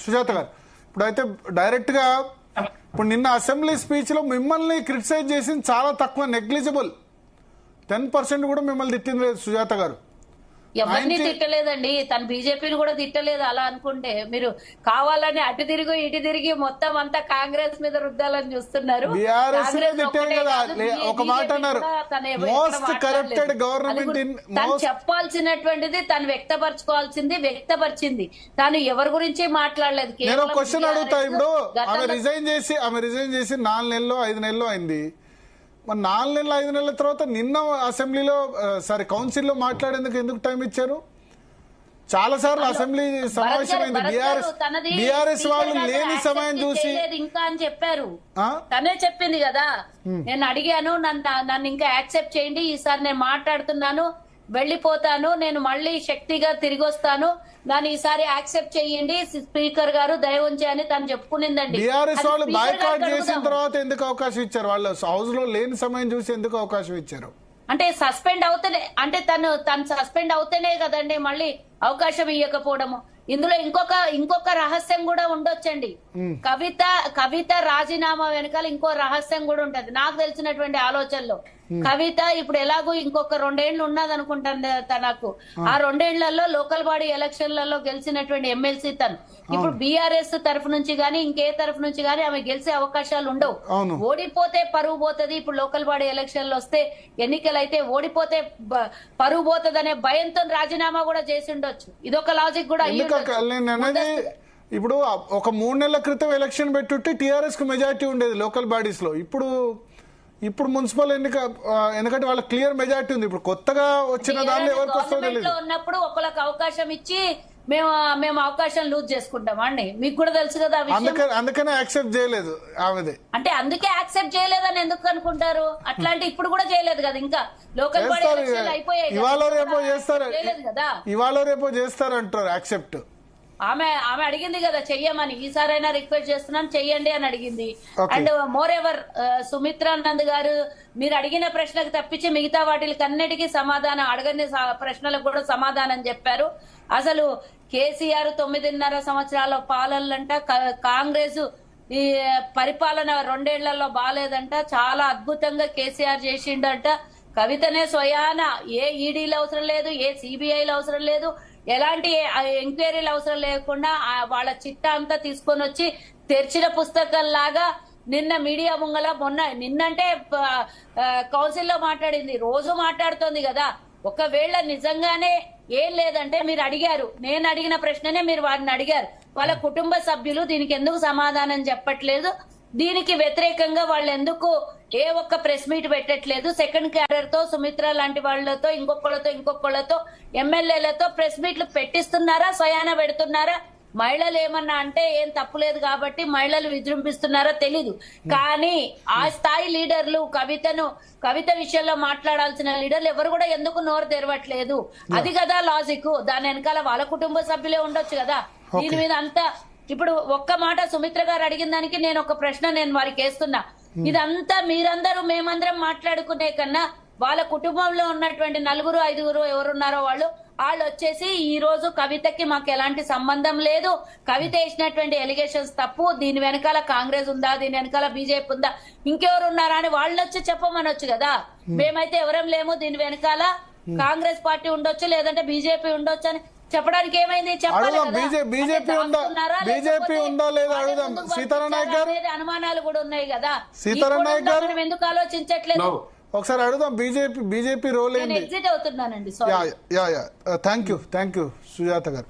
సుజాత గారు ఇప్పుడైతే డైరెక్ట్ గా ఇప్పుడు నిన్న అసెంబ్లీ స్పీచ్ లో మిమ్మల్ని క్రిటిసైజ్ చేసింది చాలా తక్కువ, నెగ్లిజిబుల్. 10% కూడా మిమ్మల్ని తిట్టింది లేదు సుజాత గారు. ఎవరిని తిట్టలేదండి, తను బీజేపీని కూడా తిట్టలేదు. అలా అనుకుంటే మీరు కావాలని అటు తిరిగి ఇటు తిరిగి మొత్తం అంతా కాంగ్రెస్ మీద రుద్దాలని చూస్తున్నారు. ఒక మాట అన్నారు, మోస్ట్ కరప్టెడ్ గవర్నమెంట్ ఇన్. తను చెప్పాల్సినటువంటిది తను వ్యక్తపరిచింది. తాను ఎవరి గురించి మాట్లాడలేదు. నేను క్వశ్చన్ అడుగుతా. ఇప్పుడు ఆమె రిజైన్ చేసి 4 నెలలు 5 నెలలు అయింది. మరి 4 నెలలు 5 నెలల తర్వాత నిన్న అసెంబ్లీలో కౌన్సిల్లో మాట్లాడేందుకు ఎందుకు టైం ఇచ్చారు? చాలా సార్లు అసెంబ్లీ సమావేశమైంది. బీఆర్ఎస్ వాళ్ళు లేని సమయం చూసి ఇంకా అని చెప్పారు. తనే చెప్పింది కదా, నేను అడిగాను, నన్ను ఇంకా యాక్సెప్ట్ చేయండి, ఈసారి నేను మాట్లాడుతున్నాను, వెళ్లిపోతాను, నేను మళ్ళీ శక్తిగా తిరిగి వస్తాను, దాన్ని ఈసారి యాక్సెప్ట్ చేయండి స్పీకర్ గారు దయ ఉంచి అని తను చెప్పుకునిందండి. బీఆర్ఎస్ వాళ్ళు బాయ్కాట్ చేసిన తర్వాత ఎందుకు అవకాశం ఇచ్చారు? వాళ్ళు హౌస్ లో లేని సమయం చూసి ఎందుకు అవకాశం ఇచ్చారు? అంటే సస్పెండ్ అవుతేనే, అంటే తను సస్పెండ్ అవుతేనే కదండి మళ్ళీ అవకాశం ఇవ్వకపోవడము. ఇందులో ఇంకొక రహస్యం కూడా ఉండొచ్చండి. కవిత రాజీనామా వెనకాల ఇంకో రహస్యం కూడా ఉంటది నాకు తెలిసినటువంటి ఆలోచనలో. కవిత ఇప్పుడు ఎలాగో ఇంకొక 2 ఏళ్లు ఉన్నది అనుకుంటాను తనకు. ఆ 2 ఏళ్లలో లోకల్ బాడీ ఎలక్షన్లలో గెలిచినటువంటి ఎమ్మెల్సీ తను. ఇప్పుడు బీఆర్ఎస్ తరఫు నుంచి గానీ ఇంకే తరఫు నుంచి గానీ ఆమె గెలిచే అవకాశాలు ఉండవు. ఓడిపోతే పరువు పోతుంది. ఇప్పుడు లోకల్ బాడీ ఎలక్షన్లు వస్తే, ఎన్నికలు అయితే ఓడిపోతే పరువు పోతుంది అనే భయంతో రాజీనామా కూడా చేసి ఉండొచ్చు. ఇదొక లాజిక్ కూడా. ఇప్పుడు ఒక 3 నెలల క్రితం ఎలక్షన్ పెట్టుట్టే టీఆర్ఎస్ కు మెజారిటీ ఉండేది లోకల్ బాడీస్ లో. ఇప్పుడు మున్సిపల్ ఎందుకంటే వాళ్ళకి క్లియర్ మెజారిటీ ఉంది. ఇప్పుడు కొత్తగా వచ్చిన దానిలో ఎవరికి వస్తుందో తెలియదు. ఉన్నప్పుడు ఒకళ్ళకి అవకాశం ఇచ్చి మేము అవకాశం లూజ్ చేసుకుంటాం అండి, మీకు కూడా తెలుసు కదా. అందుకనే యాక్సెప్ట్ చేయలేదు ఆమెది. అంటే అందుకే యాక్సెప్ట్ చేయలేదని ఎందుకు అనుకుంటారు? అట్లాంటి ఇప్పుడు కూడా చేయలేదు కదా, ఇంకా లోకల్ బాడీ ఎలక్షన్లు అయిపోయాయి. ఇవాళ రేపో చేస్తారు కదా, ఇవాళ రేపో చేస్తారంటారు యాక్సెప్ట్. ఆమె అడిగింది కదా చెయ్యమని, ఈసారైనా రిక్వెస్ట్ చేస్తున్నాను చెయ్యండి అని అడిగింది. అండ్ మోర్ ఎవర్ సుమిత్రానంద్ గారు మీరు అడిగిన ప్రశ్నకు తప్పించి మిగతా వాటికి అన్నిటికీ సమాధానం, అడగని ప్రశ్నలకు కూడా సమాధానం చెప్పారు. అసలు కేసీఆర్ 9.5 సంవత్సరాల పాలనంట, కాంగ్రెస్ ఈ పరిపాలన 2 ఏళ్లలో బాలేదంట, చాలా అద్భుతంగా కేసీఆర్ చేసిండంట. కవితనే స్వయాన ఏ ఈడీలు అవసరం లేదు, ఏ సిబిఐలు అవసరం లేదు, ఎలాంటి ఎంక్వైరీలు అవసరం లేకుండా వాళ్ళ చిట్టా అంతా తీసుకొని వచ్చి తెరిచిన పుస్తకం లాగా నిన్న మీడియా ముంగల నిన్నంటే కౌన్సిల్లో మాట్లాడింది, రోజు మాట్లాడుతోంది కదా. ఒకవేళ నిజంగానే ఏం లేదంటే మీరు అడిగారు, నేను అడిగిన ప్రశ్ననే మీరు వారిని అడిగారు. వాళ్ళ కుటుంబ సభ్యులు దీనికి ఎందుకు సమాధానం చెప్పట్లేదు, దీనికి వ్యతిరేకంగా వాళ్ళు ఎందుకు ఏ ఒక్క ప్రెస్ మీట్ పెట్టట్లేదు, సెకండ్ క్యాడర్ తో సుమిత్ర లాంటి వాళ్ళతో ఇంకొకళ్ళతో ఎమ్మెల్యేలతో ప్రెస్ మీట్లు పెట్టిస్తున్నారా, స్వయాన పెడుతున్నారా? మహిళలు ఏమన్నా అంటే ఏం తప్పులేదు కాబట్టి మహిళలు విజృంభిస్తున్నారో తెలీదు. కానీ ఆ స్థాయి లీడర్లు కవిత విషయంలో మాట్లాడాల్సిన లీడర్లు ఎవరు కూడా ఎందుకు నోరు తెరవట్లేదు? అది కదా లాజిక్. దాని వెనకాల వాళ్ళ కుటుంబ సభ్యులే ఉండొచ్చు కదా. దీని మీద అంతా ఇప్పుడు ఒక్క మాట సుమిత్ర గారు అడిగిన దానికి నేను ఒక ప్రశ్న వారికి వేస్తున్నా. ఇదంతా మీరందరూ మేమందరం మాట్లాడుకునే కన్నా వాళ్ళ కుటుంబంలో ఉన్నటువంటి 4, 5 ఎవరున్నారో వాళ్ళు వచ్చేసి ఈ రోజు కవితకి మాకు ఎలాంటి సంబంధం లేదు, కవిత వేసినటువంటి ఎలిగేషన్స్ తప్పు, దీని వెనకాల కాంగ్రెస్ ఉందా, దీని వెనకాల బీజేపీ ఉందా, ఇంకెవరు ఉన్నారా అని వాళ్ళు వచ్చి చెప్పమనొచ్చు కదా. మేమైతే ఎవరం లేము, దీని వెనకాల కాంగ్రెస్ పార్టీ ఉండొచ్చు లేదంటే బీజేపీ ఉండొచ్చు అని చెప్పడానికి ఏమైంది? బీజేపీ ఉందా లేదా అడుగుదాం. సీతారాం నాయక్ గారు అనుమానాలు కూడా ఉన్నాయి కదా, సీతారాం నాయక్ గారు ఎందుకు ఆలోచించట్లేదు? ఒకసారి అడుగుదాం. బీజేపీ రోల్ ఏంటి? ఎగ్జిట్ అవుతున్నానండి. థ్యాంక్ యూ సుజాత గారు.